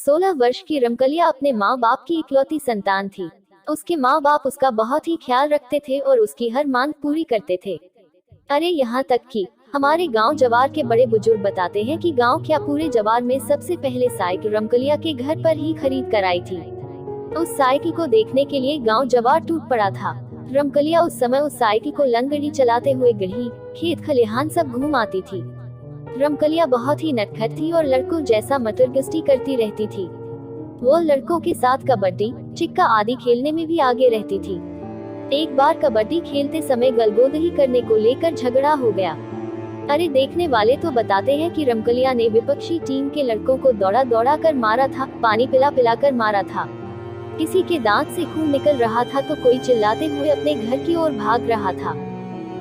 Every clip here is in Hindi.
16 वर्ष की रमकलिया अपने माँ बाप की इकलौती संतान थी। उसके माँ बाप उसका बहुत ही ख्याल रखते थे और उसकी हर मांग पूरी करते थे। अरे यहाँ तक कि हमारे गांव जवार के बड़े बुजुर्ग बताते हैं कि गांव क्या पूरे जवार में सबसे पहले साइकिल रमकलिया के घर पर ही खरीद कर आई थी। उस साइकिल को देखने के लिए गांव जवार टूट पड़ा था। रमकलिया उस समय उस साइकिल को लंगड़ी चलाते हुए गली, खेत खलिहान सब घूम आती थी। रमकलिया बहुत ही नटखट थी और लड़कों जैसा मटरगस्ती करती रहती थी। वो लड़कों के साथ कबड्डी, चिक्का आदि खेलने में भी आगे रहती थी। एक बार कबड्डी खेलते समय गलगोदही करने को लेकर झगड़ा हो गया। अरे देखने वाले तो बताते हैं कि रमकलिया ने विपक्षी टीम के लड़कों को दौड़ा दौड़ा कर मारा था, पानी पिला पिला कर मारा था। किसी के दांत से खून निकल रहा था तो कोई चिल्लाते हुए अपने घर की ओर भाग रहा था।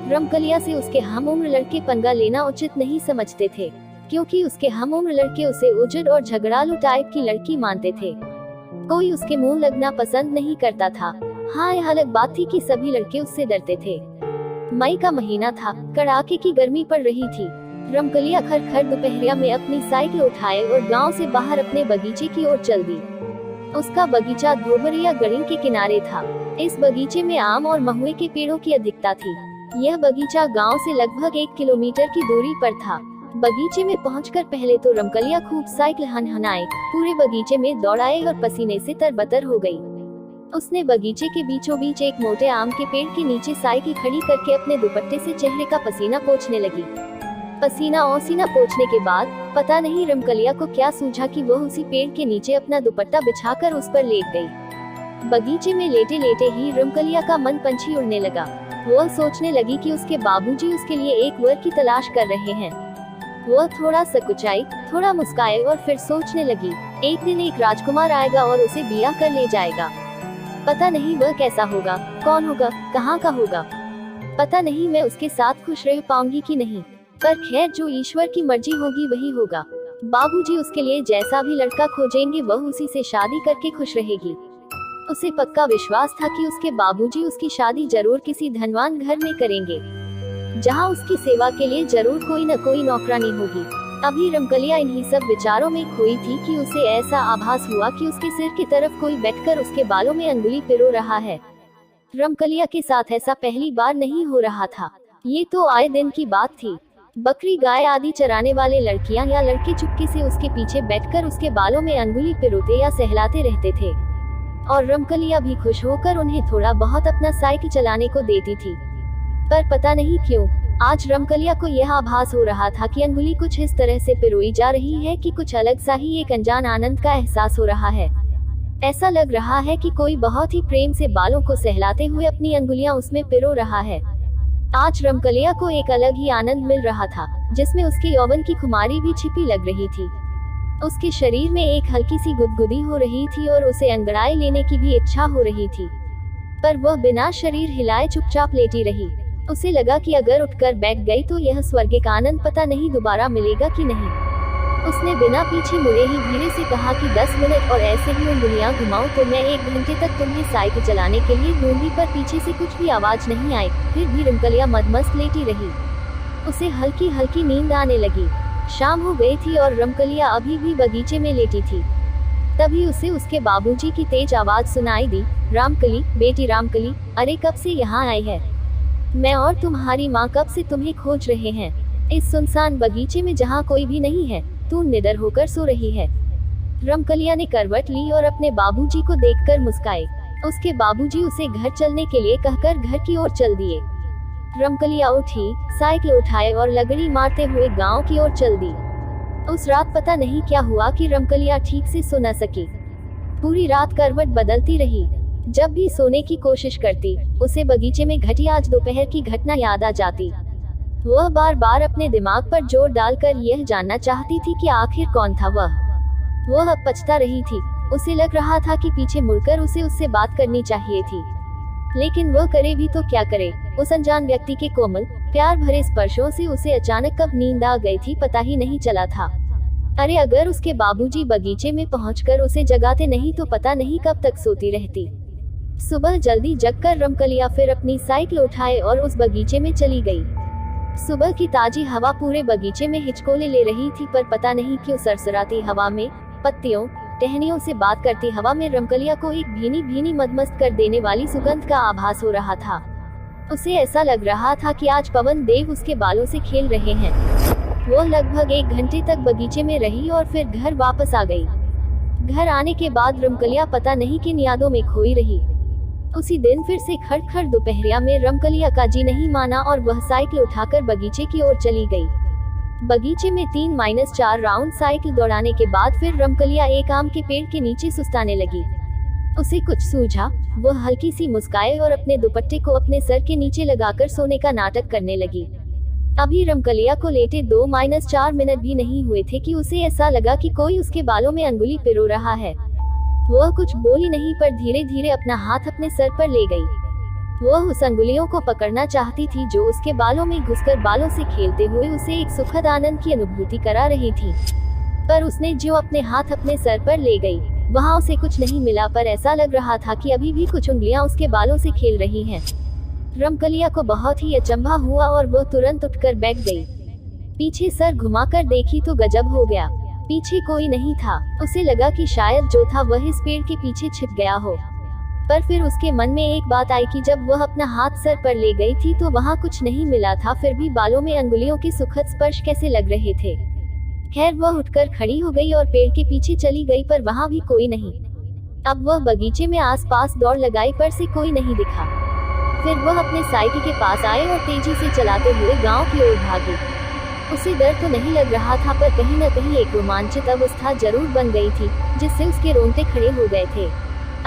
रमकलिया से उसके हम उम्र लड़के पंगा लेना उचित नहीं समझते थे, क्योंकि उसके हम उम्र लड़के उसे उजड़ और झगड़ालू टाइप की लड़की मानते थे। कोई उसके मुंह लगना पसंद नहीं करता था। हाँ, यह अलग बात थी कि सभी लड़के उससे डरते थे। मई का महीना था, कड़ाके की गर्मी पड़ रही थी। रमकलिया खर दोपहरिया में अपनी साइकिल उठाए और गांव से बाहर अपने बगीचे की ओर चल दी। उसका बगीचा धोबरिया गढ़ी के किनारे था। इस बगीचे में आम और महुए के पेड़ों की अधिकता थी। यह बगीचा गांव से लगभग 1 किलोमीटर की दूरी पर था। बगीचे में पहुंचकर पहले तो रमकलिया खूब साइकिल हनहनाए, पूरे बगीचे में दौड़ाए और पसीने से तरबतर हो गई। उसने बगीचे के बीचों बीच एक मोटे आम के पेड़ के नीचे साइकिल खड़ी करके अपने दुपट्टे से चेहरे का पसीना पोंछने लगी। पसीना ओसीना पोंछने के बाद पता नहीं रमकलिया को क्या सूझा कि वह उसी पेड़ के नीचे अपना दुपट्टा बिछाकर उस पर लेट गई। बगीचे में लेटे लेटे ही रमकलिया का मन पंछी उड़ने लगा। वह सोचने लगी कि उसके बाबूजी उसके लिए एक वर की तलाश कर रहे हैं। वह थोड़ा सकुचाई, थोड़ा मुस्काए और फिर सोचने लगी, एक दिन एक राजकुमार आएगा और उसे ब्याह कर ले जाएगा। पता नहीं वह कैसा होगा, कौन होगा, कहाँ का होगा। पता नहीं मैं उसके साथ खुश रह पाऊंगी कि नहीं, पर खैर जो ईश्वर की मर्जी होगी वही होगा। बाबूजी उसके लिए जैसा भी लड़का खोजेंगे वह उसी से शादी करके खुश रहेगी। उसे पक्का विश्वास था कि उसके बाबूजी उसकी शादी जरूर किसी धनवान घर में करेंगे, जहां उसकी सेवा के लिए जरूर कोई न कोई नौकरानी होगी। अभी रमकलिया इन्हीं सब विचारों में खोई थी कि उसे ऐसा आभास हुआ कि उसके सिर की तरफ कोई बैठकर उसके बालों में अंगुली पिरो रहा है। रमकलिया के साथ ऐसा पहली बार नहीं हो रहा था, ये तो आए दिन की बात थी। बकरी गाय आदि चराने वाले लड़कियां या लड़के चुपके से उसके पीछे बैठकर उसके बालों में अंगुली पिरोते या सहलाते रहते थे, और रमकलिया भी खुश होकर उन्हें थोड़ा बहुत अपना साइकिल चलाने को देती थी। पर पता नहीं क्यों आज रमकलिया को यह आभास हो रहा था कि अंगुली कुछ इस तरह से पिरोई जा रही है कि कुछ अलग सा ही एक अनजान आनंद का एहसास हो रहा है। ऐसा लग रहा है कि कोई बहुत ही प्रेम से बालों को सहलाते हुए अपनी अंगुलियां उसमें पिरो रहा है। आज रमकलिया को एक अलग ही आनंद मिल रहा था, जिसमें उसके यौवन की खुमारी भी छिपी लग रही थी। उसके शरीर में एक हल्की सी गुदगुदी हो रही थी और उसे अंगड़ाई लेने की भी इच्छा हो रही थी, पर वह बिना शरीर हिलाए चुपचाप लेटी रही। उसे लगा कि अगर उठकर बैठ गई तो यह स्वर्ग का आनंद पता नहीं दोबारा मिलेगा कि नहीं। उसने बिना पीछे मुड़े ही धीरे से कहा कि 10 मिनट और ऐसे ही उंगलियां घुमाऊं तो मैं 1 घंटे तक तुम्हें साइकिल चलाने के लिए दूंगी। पर पीछे से कुछ भी आवाज नहीं आई। फिर भी रमकलिया मदमस्त लेटी रही। उसे हल्की हल्की नींद आने लगी। शाम हो गई थी और रमकलिया अभी भी बगीचे में लेटी थी। तभी उसे उसके बाबूजी की तेज आवाज सुनाई दी, रामकली, बेटी रामकली, अरे कब से यहाँ आई है? मैं और तुम्हारी माँ कब से तुम्हें खोज रहे हैं। इस सुनसान बगीचे में जहाँ कोई भी नहीं है, तू निडर होकर सो रही है। रमकलिया ने करवट ली और अपने बाबूजी को देखकर मुस्काए। उसके बाबूजी उसे घर चलने के लिए कहकर घर की ओर चल दिए। रमकलिया उठी, साइकिल उठाए और लगड़ी मारते हुए गांव की ओर चल दी। उस रात पता नहीं क्या हुआ कि रमकलिया ठीक से सो न सकी। पूरी रात करवट बदलती रही। जब भी सोने की कोशिश करती, उसे बगीचे में घटी आज दोपहर की घटना याद आ जाती। वह बार बार अपने दिमाग पर जोर डालकर यह जानना चाहती थी कि आखिर कौन था वह अब पछता रही थी। उसे लग रहा था कि पीछे मुड़कर उसे उससे बात करनी चाहिए थी, लेकिन वह करे भी तो क्या करे। उस अनजान व्यक्ति के कोमल प्यार भरे स्पर्शों से उसे अचानक कब नींद आ गई थी पता ही नहीं चला था। अरे अगर उसके बाबूजी बगीचे में पहुंचकर उसे जगाते नहीं तो पता नहीं कब तक सोती रहती। सुबह जल्दी जगकर रमकलिया फिर अपनी साइकिल उठाए और उस बगीचे में चली गई। सुबह की ताजी हवा पूरे बगीचे में हिचकोले ले रही थी, पर पता नहीं क्यों सरसराती हवा में पत्तियों, टहनियों से बात करती हवा में रमकलिया को एक भीनी भीनी मदमस्त कर देने वाली सुगंध का आभास हो रहा था। उसे ऐसा लग रहा था कि आज पवन देव उसके बालों से खेल रहे हैं। वो लगभग 1 घंटे तक बगीचे में रही और फिर घर वापस आ गई। घर आने के बाद रमकलिया पता नहीं किन यादों में खोई रही। उसी दिन फिर से खड़ दोपहरिया में रमकलिया का जी नहीं माना और वह साइकिल उठाकर बगीचे की ओर चली गई। बगीचे में 3-4 राउंड साइकिल दौड़ाने के बाद फिर रमकलिया एक आम के पेड़ के नीचे सुस्ताने लगी। उसे कुछ सूझा। वह हल्की सी मुस्काए और अपने दुपट्टे को अपने सर के नीचे लगाकर सोने का नाटक करने लगी। अभी रमकलिया को लेटे 2-4 मिनट भी नहीं हुए थे कि उसे ऐसा लगा कि कोई उसके बालों में अंगुली पिरो रहा है। वह कुछ बोली नहीं पर धीरे धीरे अपना हाथ अपने सर पर ले गई। वह उस अंगुलियों को पकड़ना चाहती थी जो उसके बालों में घुसकर बालों से खेलते हुए उसे एक सुखद आनंद की अनुभूति करा रही थी। पर उसने जो अपने हाथ अपने सर पर ले गई, वहाँ उसे कुछ नहीं मिला, पर ऐसा लग रहा था कि अभी भी कुछ उंगलियां उसके बालों से खेल रही हैं। रमकलिया को बहुत ही अचंभा हुआ और वो तुरंत उठकर बैठ गई। पीछे सर घुमाकर देखी तो गजब हो गया। पीछे कोई नहीं था। उसे लगा कि शायद जो था वह इस पेड़ के पीछे छिप गया हो। पर फिर उसके मन में एक बात आई कि जब वह अपना हाथ सर पर ले गई थी तो वहाँ कुछ नहीं मिला था, फिर भी बालों में अंगुलियों के सुखद स्पर्श कैसे लग रहे थे। खैर वह उठकर खड़ी हो गई और पेड़ के पीछे चली गई, पर वहाँ भी कोई नहीं। अब वह बगीचे में आसपास दौड़ लगाई पर से कोई नहीं दिखा। फिर वह अपने साइकिल के पास आए और तेजी से चलाते हुए गांव की ओर भागी। उसे डर तो नहीं लग रहा था, पर कहीं न कहीं एक रोमांचित अवस्था जरूर बन गई थी जिससे उसके रोंगटे खड़े हो गए थे।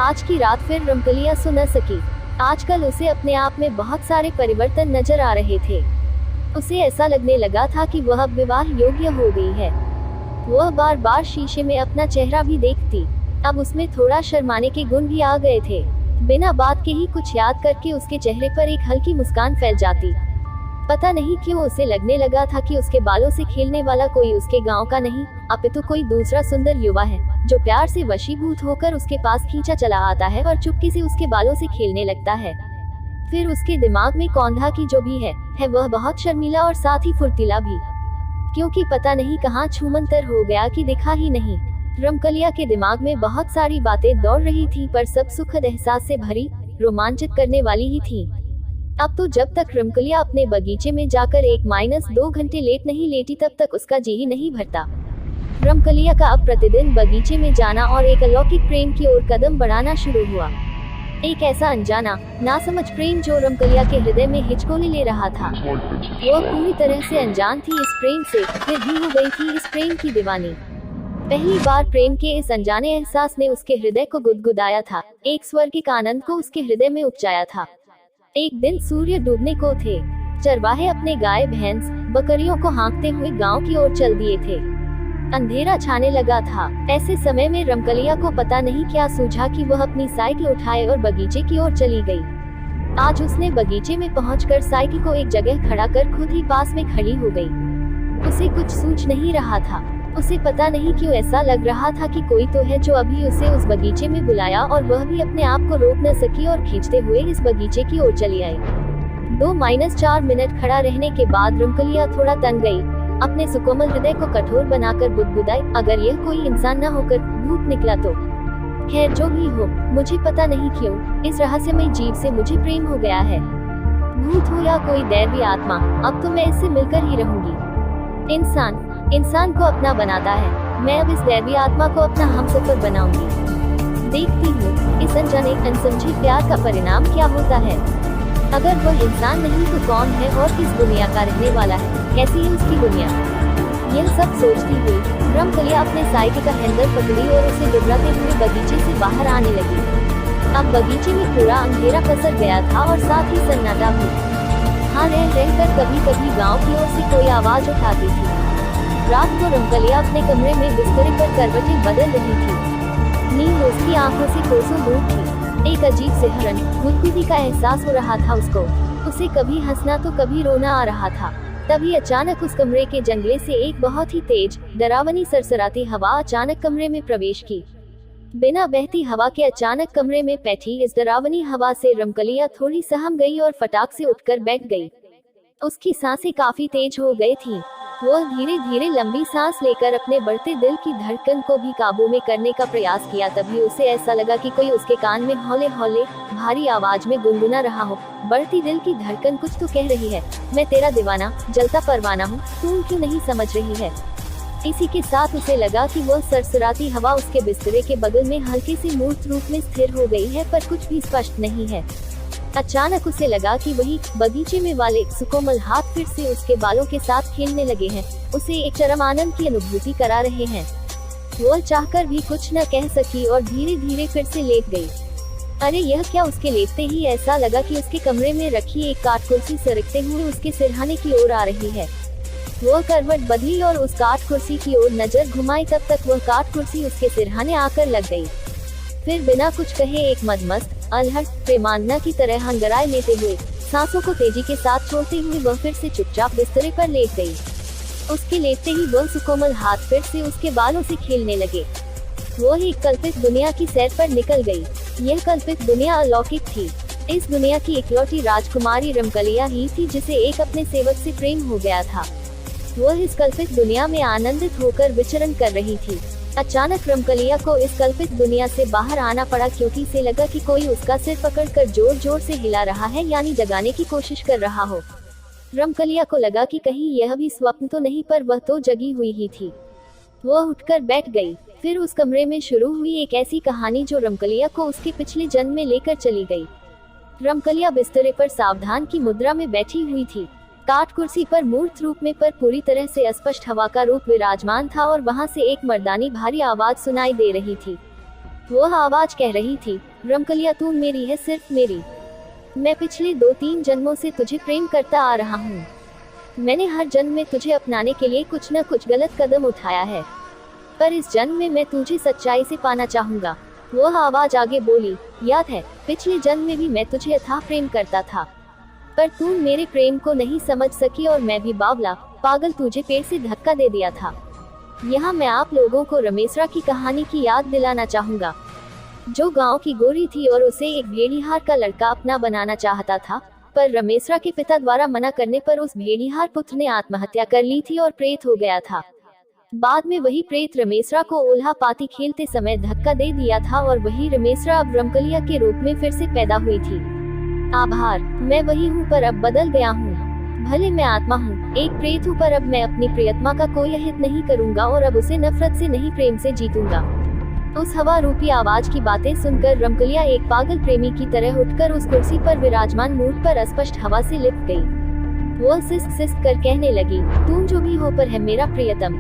आज की रात फिर रमकलिया सो न सकी। आजकल उसे अपने आप में बहुत सारे परिवर्तन नजर आ रहे थे। उसे ऐसा लगने लगा था कि वह अब विवाह योग्य हो गई है। वह बार बार शीशे में अपना चेहरा भी देखती। अब उसमें थोड़ा शर्माने के गुण भी आ गए थे। बिना बात के ही कुछ याद करके उसके चेहरे पर एक हल्की मुस्कान फैल जाती। पता नहीं क्यों उसे लगने लगा था कि उसके बालों से खेलने वाला कोई उसके गांव का नहीं, अपितु कोई दूसरा सुंदर युवा है जो प्यार से वशीभूत होकर उसके पास खींचा चला आता है और चुपके से उसके बालों से खेलने लगता है। फिर उसके दिमाग में कौंधा की जो भी है वह बहुत शर्मीला और साथ ही फुर्तीला भी, क्योंकि पता नहीं कहाँ छूमंतर हो गया कि दिखा ही नहीं। रमकलिया के दिमाग में बहुत सारी बातें दौड़ रही थी, पर सब सुखद एहसास से भरी, रोमांचित करने वाली ही थी। अब तो जब तक रमकलिया अपने बगीचे में जाकर 1-2 घंटे लेट नहीं लेटी तब तक उसका जी ही नहीं भरता। रमकलिया का अब प्रतिदिन बगीचे में जाना और एक अलौकिक प्रेम की ओर कदम बढ़ाना शुरू हुआ। एक ऐसा अनजाना, नासमझ प्रेम जो रमकलिया के हृदय में हिचकोले ले रहा था। वो पूरी तरह से अनजान थी इस प्रेम से, फिर भी हो गई थी इस प्रेम की दीवानी। पहली बार प्रेम के इस अनजाने एहसास ने उसके हृदय को गुदगुदाया था, एक स्वर्गिक आनंद को उसके हृदय में उपजाया था। एक दिन सूर्य डूबने को थे। चरवाहे अपने गाय भैंस बकरियों को हाँकते हुए गांव की ओर चल दिए थे। अंधेरा छाने लगा था। ऐसे समय में रमकलिया को पता नहीं क्या सूझा कि वह अपनी साइकिल उठाए और बगीचे की ओर चली गई। आज उसने बगीचे में पहुंचकर साइकिल को एक जगह खड़ा कर खुद ही पास में खड़ी हो गई। उसे कुछ सूझ नहीं रहा था। उसे पता नहीं क्यों ऐसा लग रहा था कि कोई तो है जो अभी उसे उस बगीचे में बुलाया, और वह भी अपने आप को रोक न सकी और खींचते हुए इस बगीचे की ओर चली आई। 2-4 मिनट खड़ा रहने के बाद रमकलिया थोड़ा तंग गई। अपने सुकोमल हृदय को कठोर बनाकर बुदबुदाई, अगर यह कोई इंसान न होकर भूत निकला तो। खैर जो भी हो, मुझे पता नहीं क्यों इस रहस्यमय जीव से मुझे प्रेम हो गया है। भूत हो या कोई दैवी आत्मा, अब तो मैं इससे मिलकर ही रहूंगी। इंसान को अपना बनाता है। मैं अब इस दैवी आत्मा को अपना हमसफर बनाऊंगी। देखती हूँ इस अनजाने अनसमझे प्यार का परिणाम क्या होता है। अगर वह इंसान नहीं तो कौन है और किस दुनिया का रहने वाला है, कैसी है उसकी दुनिया। यह सब सोचती हुई रमकलिया अपने साइकिल का हैंडल पकड़ी और उसे डुबराते हुए बगीचे से बाहर आने लगी। अब बगीचे में पूरा अंधेरा पसर गया था और साथ ही सन्नाटा भी। हाँ, रहकर कभी कभी गाँव की ओर से कोई आवाज उठाती थी। रात को रमकलिया अपने कमरे में बिस्तरे पर करवटें बदल रही थी। नींद उसकी आंखों से कोसों दूर थी। एक अजीब सिहरन, गुदगुदी का एहसास हो रहा था उसको। उसे कभी हंसना तो कभी रोना आ रहा था। तभी अचानक उस कमरे के जंगले से एक बहुत ही तेज, डरावनी सरसराती हवा अचानक कमरे में प्रवेश की। बिना बहती हवा के अचानक कमरे में बैठी इस डरावनी हवा से रमकलिया थोड़ी सहम गई और फटाक से उठकर बैठ गई। उसकी सांसें काफी तेज हो गई थीं। वो धीरे धीरे लंबी सांस लेकर अपने बढ़ते दिल की धड़कन को भी काबू में करने का प्रयास किया। तभी उसे ऐसा लगा कि कोई उसके कान में हौले हौले भारी आवाज में गुनगुना रहा हो। बढ़ती दिल की धड़कन कुछ तो कह रही है, मैं तेरा दीवाना जलता परवाना हूँ, तू क्यों नहीं समझ रही है। इसी के साथ उसे लगा कि वह सरसराती हवा उसके बिस्तरे के बगल में हल्के से मूर्त रूप में स्थिर हो गई है, पर कुछ भी स्पष्ट नहीं है। अचानक उसे लगा कि वही बगीचे में वाले सुकोमल हाथ फिर से उसके बालों के साथ खेलने लगे हैं, उसे एक चरम आनंद की अनुभूति करा रहे हैं। वो चाहकर भी कुछ न कह सकी और धीरे धीरे फिर से लेट गई। अरे यह क्या, उसके लेटते ही ऐसा लगा कि उसके कमरे में रखी एक काठ कुर्सी सरकते हुए उसके सिरहाने की ओर आ रही है। वो करवट बदली और उस काठ कुर्सी की ओर नजर घुमाई, तब तक वह काठ कुर्सी उसके सिरहाने आकर लग गई। फिर बिना कुछ कहे एक मदमस्त अलहट प्रेमांगना की तरह हंगराए लेते हुए सांसों को तेजी के साथ छोड़ते हुए वह फिर से चुपचाप बिस्तरे पर लेट गई। उसके लेटते ही वह सुकोमल हाथ फिर से उसके बालों से खेलने लगे। वो एक कल्पित दुनिया की सैर पर निकल गई। यह कल्पित दुनिया अलौकिक थी। इस दुनिया की इकलौती राजकुमारी रमकलिया ही थी जिसे एक अपने सेवक से प्रेम हो गया था। वह इस कल्पित दुनिया में आनंदित होकर विचरण कर रही थी। अचानक रमकलिया को इस कल्पित दुनिया से बाहर आना पड़ा, क्योंकि इसे लगा कि कोई उसका सिर पकड़कर जोर जोर से हिला रहा है, यानी जगाने की कोशिश कर रहा हो। रमकलिया को लगा कि कहीं यह भी स्वप्न तो नहीं, पर वह तो जगी हुई ही थी। वह उठकर बैठ गई। फिर उस कमरे में शुरू हुई एक ऐसी कहानी जो रमकलिया को उसके पिछले जन्म में लेकर चली गई। रमकलिया बिस्तरे पर सावधान की मुद्रा में बैठी हुई थी। काठ कुर्सी पर मूर्त रूप में पर पूरी तरह से अस्पष्ट हवा का रूप विराजमान था और वहां से एक मर्दानी भारी आवाज सुनाई दे रही थी। वह आवाज कह रही थी, रमकलिया तू मेरी है, सिर्फ मेरी। मैं पिछले 2-3 जन्मों से तुझे प्रेम करता आ रहा हूँ। मैंने हर जन्म में तुझे अपनाने के लिए कुछ न कुछ गलत कदम उठाया है, पर इस जन्म में मैं तुझे सच्चाई से पाना चाहूंगा। वह आवाज आगे बोली, याद है पिछले जन्म में भी मैं तुझे अथाह प्रेम करता था, पर तू मेरे प्रेम को नहीं समझ सकी और मैं भी बावला पागल तुझे पेड़ से धक्का दे दिया था। यहाँ मैं आप लोगों को रमेशरा की कहानी की याद दिलाना चाहूंगा, जो गांव की गोरी थी और उसे एक भेड़िहार का लड़का अपना बनाना चाहता था, पर रमेशरा के पिता द्वारा मना करने पर उस भेड़िहार पुत्र ने आत्महत्या कर ली थी और प्रेत हो गया था। बाद में वही प्रेत रमेशरा को ओल्हा पाती खेलते समय धक्का दे दिया था और वही रमेशरा अब रमकलिया के रूप में फिर से पैदा हुई थी। आभार, मैं वही हूँ पर अब बदल गया हूँ। भले मैं आत्मा हूँ, एक प्रेत हूँ, पर अब मैं अपनी प्रियतमा का कोई अहित नहीं करूँगा और अब उसे नफरत से नहीं प्रेम से जीतूंगा। उस हवा रूपी आवाज की बातें सुनकर रमकलिया एक पागल प्रेमी की तरह उठकर उस कुर्सी पर विराजमान मूर्त पर अस्पष्ट हवा से लिपट गई। वो सिसक सिसक कर कहने लगी, तू जो भी हो पर है मेरा प्रियतम,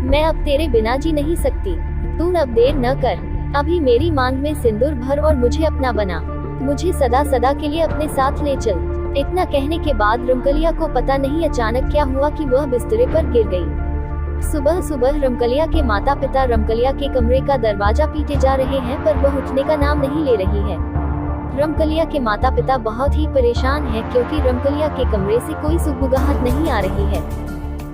मैं अब तेरे बिना जी नहीं सकती। तू अब देर न कर, अभी मेरी मांग में सिंदूर भर और मुझे अपना बना, मुझे सदा सदा के लिए अपने साथ ले चल। इतना कहने के बाद रमकलिया को पता नहीं अचानक क्या हुआ कि वह बिस्तरे पर गिर गई। सुबह सुबह रमकलिया के माता पिता रमकलिया के कमरे का दरवाजा पीटे जा रहे हैं, पर वह उठने का नाम नहीं ले रही है। रमकलिया के माता पिता बहुत ही परेशान हैं, क्योंकि रमकलिया के कमरे से कोई सुगबुगाहट नहीं आ रही है।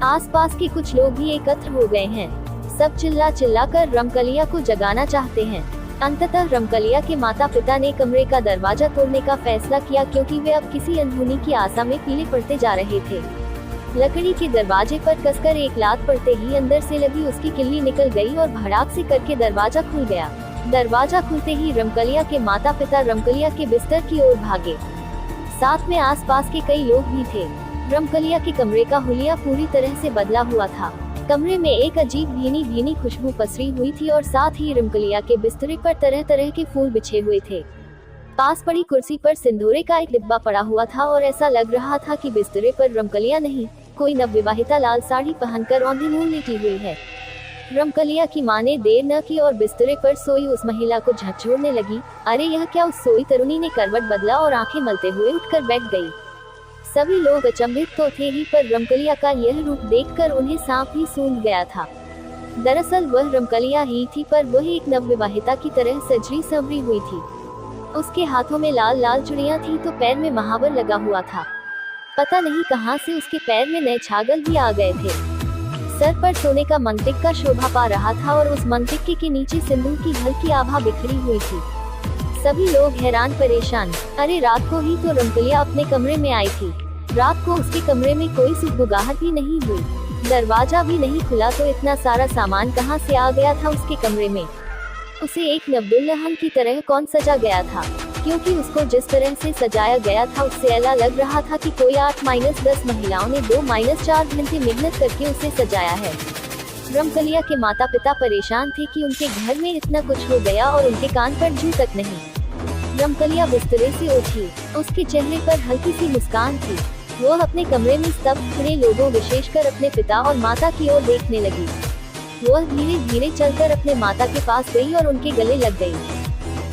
आसपास के कुछ लोग भी एकत्र हो गए हैं, सब चिल्ला चिल्ला कर रमकलिया को जगाना चाहते हैं। अंततः रमकलिया के माता पिता ने कमरे का दरवाजा तोड़ने का फैसला किया, क्योंकि वे अब किसी अनहोनी की आशा में पीले पड़ते जा रहे थे। लकड़ी के दरवाजे पर कसकर एक लात पड़ते ही अंदर से लगी उसकी किल्ली निकल गई और भड़ाक से करके दरवाजा खुल गया। दरवाजा खुलते ही रमकलिया के माता पिता रमकलिया के बिस्तर की ओर भागे, साथ में आसपास के कई लोग भी थे। रमकलिया के कमरे का हुलिया पूरी तरह से बदला हुआ था। कमरे में एक अजीब भीनी भीनी खुशबू पसरी हुई थी और साथ ही रमकलिया के बिस्तरे पर तरह तरह के फूल बिछे हुए थे। पास पड़ी कुर्सी पर सिंदूरे का एक डिब्बा पड़ा हुआ था और ऐसा लग रहा था कि बिस्तरे पर रमकलिया नहीं, कोई नवविवाहिता लाल साड़ी पहनकर औंधी मुंह लेटी हुई है। रमकलिया की मां ने देर न की और बिस्तरे पर सोई उस महिला को झकझोरने लगी। अरे यह क्या! उस सोई तरुणी ने करवट बदला और आंखें मलते हुए उठकर बैठ गई। सभी लोग अचंभित तो थे ही, पर रमकलिया का यह रूप देखकर उन्हें सांप ही सूंघ गया था। दरअसल वह रमकलिया ही थी, पर वह एक नवविवाहिता की तरह सजरी संवरी हुई थी। उसके हाथों में लाल लाल चूड़ियां थी तो पैर में महावर लगा हुआ था। पता नहीं कहां से उसके पैर में नए छागल भी आ गए थे। सर पर सोने का मंतिक का शोभा पा रहा था और उस मंतिक के नीचे सिंदूर की हल्की आभा बिखरी हुई थी। सभी लोग हैरान परेशान। अरे रात को ही तो रमकलिया अपने कमरे में आई थी। रात को उसके कमरे में कोई सुगबुगाहट भी नहीं हुई। दरवाजा भी नहीं खुला तो इतना सारा सामान कहाँ से आ गया था उसके कमरे में। उसे एक नब्दुल्लहन की तरह कौन सजा गया था, क्योंकि उसको जिस तरह से सजाया गया था उससे ऐसा लग रहा था कि कोई 8-10 महिलाओं ने 2-4 घंटे मेहनत करके उसे सजाया है। रमकलिया के माता पिता परेशान थे कि उनके घर में इतना कुछ हो गया और उनके कान पर जू तक नहीं। रमकलिया बिस्तरे से उठी, उसके चेहरे पर हल्की सी मुस्कान थी। वो अपने कमरे में स्तब्ध खड़े लोगों विशेषकर अपने पिता और माता की ओर देखने लगी। वह धीरे धीरे चलकर अपने माता के पास गई और उनके गले लग गई।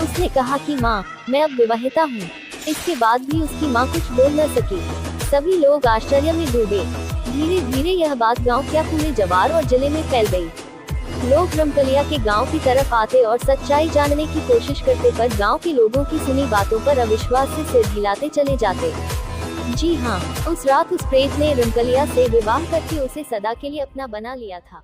उसने कहा कि माँ, मैं अब विवाहिता हूँ। इसके बाद भी उसकी माँ कुछ बोल न सकी। सभी लोग आश्चर्य में डूबे। धीरे धीरे यह बात गांव के पूरे जवार और जिले में फैल गई। लोग रमकलिया के गांव की तरफ आते और सच्चाई जानने की कोशिश करते, पर गांव के लोगों की सुनी बातों पर अविश्वास से सिर हिलाते चले जाते। जी हाँ, उस रात उस प्रेत ने रमकलिया से विवाह करके उसे सदा के लिए अपना बना लिया था।